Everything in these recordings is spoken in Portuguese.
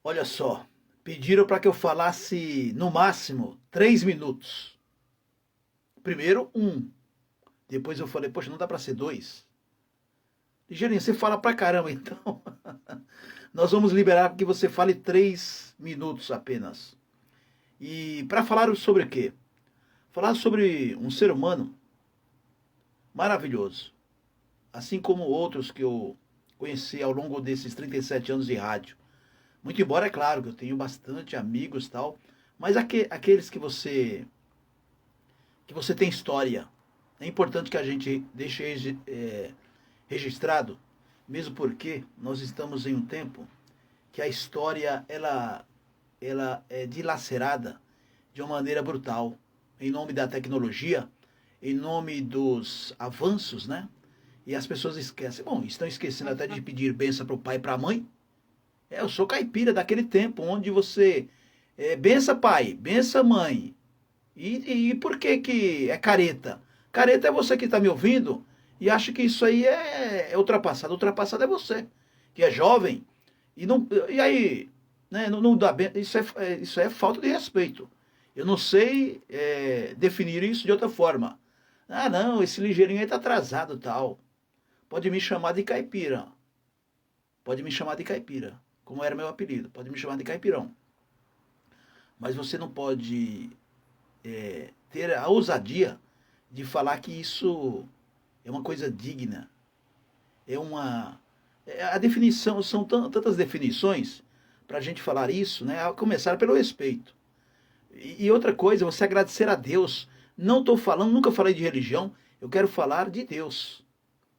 Olha só, pediram para que eu falasse no máximo 3 minutos. Primeiro, um. Depois eu falei, poxa, não dá para ser dois. Ligeirinho, você fala pra caramba, então nós vamos liberar que você fale 3 minutos apenas. E para falar sobre o quê? Falar sobre um ser humano maravilhoso. Assim como outros que eu conheci ao longo desses 37 anos de rádio. Muito embora, é claro, que eu tenho bastante amigos e tal, mas aqueles que você tem história, é importante que a gente deixe registrado, mesmo porque nós estamos em um tempo que a história ela é dilacerada de uma maneira brutal, em nome da tecnologia, em nome dos avanços, né? E as pessoas esquecem. Bom, estão esquecendo até de pedir bênção para o pai e para a mãe. Eu sou caipira daquele tempo, onde você bença pai, bença mãe. E por que que é careta? Careta é você que está me ouvindo e acha que isso aí é ultrapassado. Ultrapassado é você, que é jovem. E aí, né, não dá bem. Isso é falta de respeito. Eu não sei definir isso de outra forma. Ah, não, esse ligeirinho aí está atrasado tal. Pode me chamar de caipira. Pode me chamar de caipira, como era meu apelido. Pode me chamar de caipirão. Mas você não pode ter a ousadia de falar que isso é uma coisa digna. É uma. A definição, são tantas definições para a gente falar isso, né? A começar pelo respeito. E outra coisa, você agradecer a Deus. Não estou falando, nunca falei de religião, eu quero falar de Deus.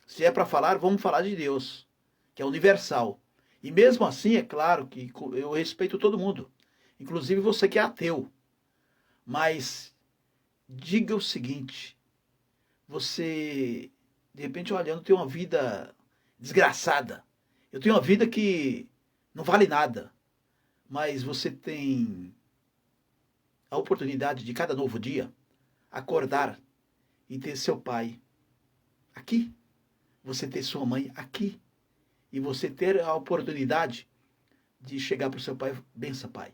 Se é para falar, vamos falar de Deus, que é universal. E mesmo assim, é claro que eu respeito todo mundo, inclusive você que é ateu. Mas diga o seguinte: você, de repente, olha, eu não tenho uma vida desgraçada. Eu tenho uma vida que não vale nada. Mas você tem a oportunidade de cada novo dia acordar e ter seu pai aqui. Você ter sua mãe aqui. E você ter a oportunidade de chegar para o seu pai, benção pai.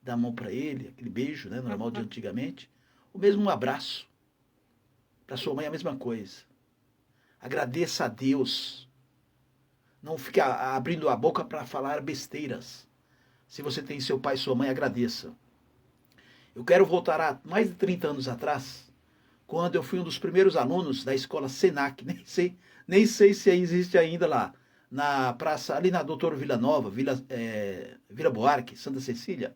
Dar a mão para ele, aquele beijo, né, normal de antigamente. Ou mesmo um abraço. Para sua mãe é a mesma coisa. Agradeça a Deus. Não fique abrindo a boca para falar besteiras. Se você tem seu pai e sua mãe, agradeça. Eu quero voltar a mais de 30 anos atrás, quando eu fui um dos primeiros alunos da escola Senac, nem sei se existe ainda lá, na praça, ali na Doutor Vila Nova, Vila Buarque, Santa Cecília.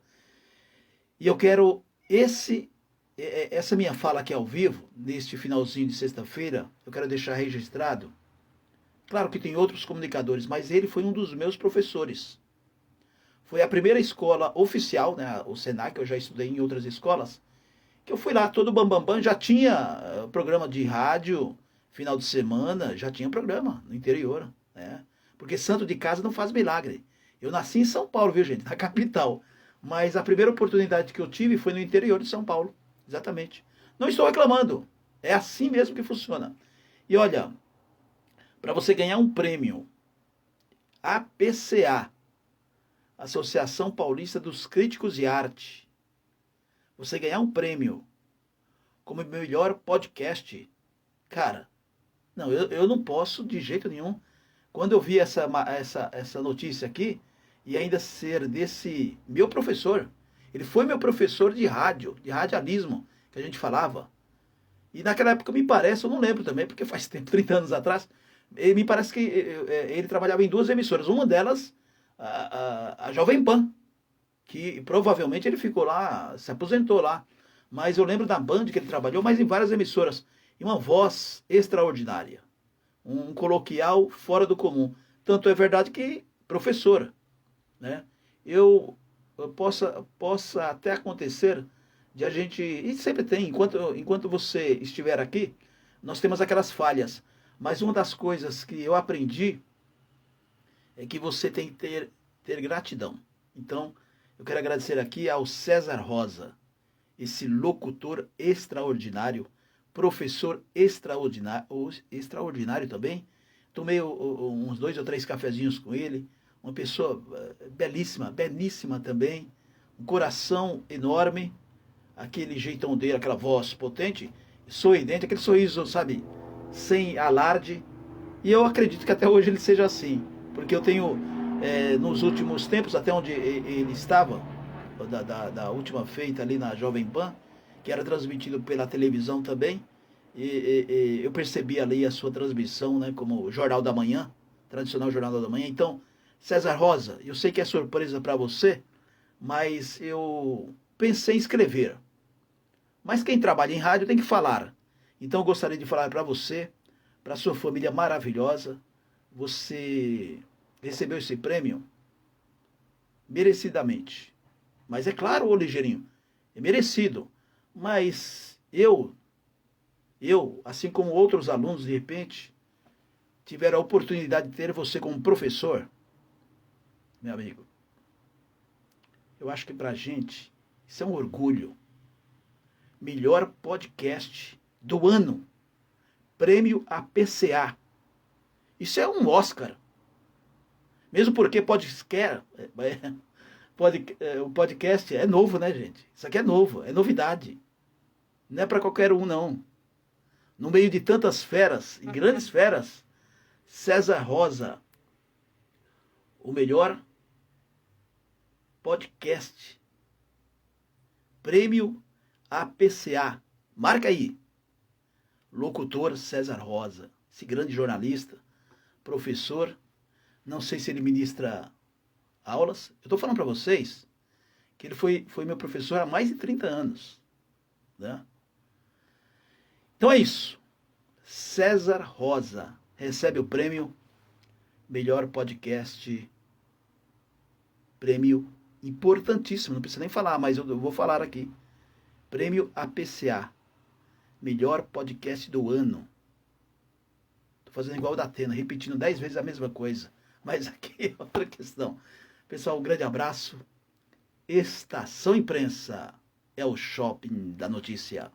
E eu quero essa minha fala aqui ao vivo, neste finalzinho de sexta-feira, eu quero deixar registrado. Claro que tem outros comunicadores, mas ele foi um dos meus professores. Foi a primeira escola oficial, né, o Senac, eu já estudei em outras escolas, que eu fui lá todo bambambam, já tinha programa de rádio, final de semana, já tinha programa no interior, né? Porque santo de casa não faz milagre. Eu nasci em São Paulo, viu gente, na capital, mas a primeira oportunidade que eu tive foi no interior de São Paulo, exatamente. Não estou reclamando, é assim mesmo que funciona. E olha, para você ganhar um prêmio APCA, Associação Paulista dos Críticos de Arte, você ganhar um prêmio como melhor podcast, cara, não, eu não posso de jeito nenhum. Quando eu vi essa notícia aqui, e ainda ser desse meu professor, ele foi meu professor de rádio, de radialismo, que a gente falava. E naquela época, me parece, eu não lembro também, porque faz tempo, 30 anos atrás, me parece que ele trabalhava em duas emissoras. Uma delas, a Jovem Pan, que provavelmente ele ficou lá, se aposentou lá. Mas eu lembro da Band que ele trabalhou, mas em várias emissoras. E uma voz extraordinária. Um coloquial fora do comum. Tanto é verdade que professora, né? Eu possa até acontecer de a gente, e sempre tem, enquanto você estiver aqui, nós temos aquelas falhas. Mas uma das coisas que eu aprendi é que você tem que ter gratidão. Então, eu quero agradecer aqui ao César Rosa, esse locutor extraordinário, professor extraordinário também. Tomei uns 2 ou 3 cafezinhos com ele, uma pessoa belíssima, belíssima também, um coração enorme, aquele jeitão dele, aquela voz potente, sorridente, aquele sorriso, sabe, sem alarde. E eu acredito que até hoje ele seja assim, porque eu tenho, nos últimos tempos, até onde ele estava, da última feita ali na Jovem Pan, que era transmitido pela televisão também, eu percebi ali a sua transmissão, né, como Jornal da Manhã, tradicional Jornal da Manhã. Então, César Rosa, eu sei que é surpresa para você, mas eu pensei em escrever. Mas quem trabalha em rádio tem que falar. Então eu gostaria de falar para você, para sua família maravilhosa, você recebeu esse prêmio merecidamente. Mas é claro, ô Ligeirinho, é merecido. Mas eu, assim como outros alunos, de repente, tiveram a oportunidade de ter você como professor, meu amigo. Eu acho que pra gente isso é um orgulho. Melhor podcast do ano. Prêmio APCA. Isso é um Oscar. Mesmo porque o podcast é novo, né, gente? Isso aqui é novo, é novidade. Não é para qualquer um, não. No meio de tantas feras, e grandes feras, César Rosa, o melhor podcast. Prêmio APCA. Marca aí. Locutor César Rosa. Esse grande jornalista, professor. Não sei se ele ministra aulas. Eu estou falando para vocês que ele foi meu professor há mais de 30 anos. Né? Então é isso. César Rosa recebe o prêmio Melhor Podcast. Prêmio importantíssimo. Não precisa nem falar, mas eu vou falar aqui. Prêmio APCA. Melhor podcast do ano. Estou fazendo igual o da Atena, repetindo 10 vezes a mesma coisa. Mas aqui é outra questão. Pessoal, um grande abraço. Estação Imprensa é o shopping da notícia.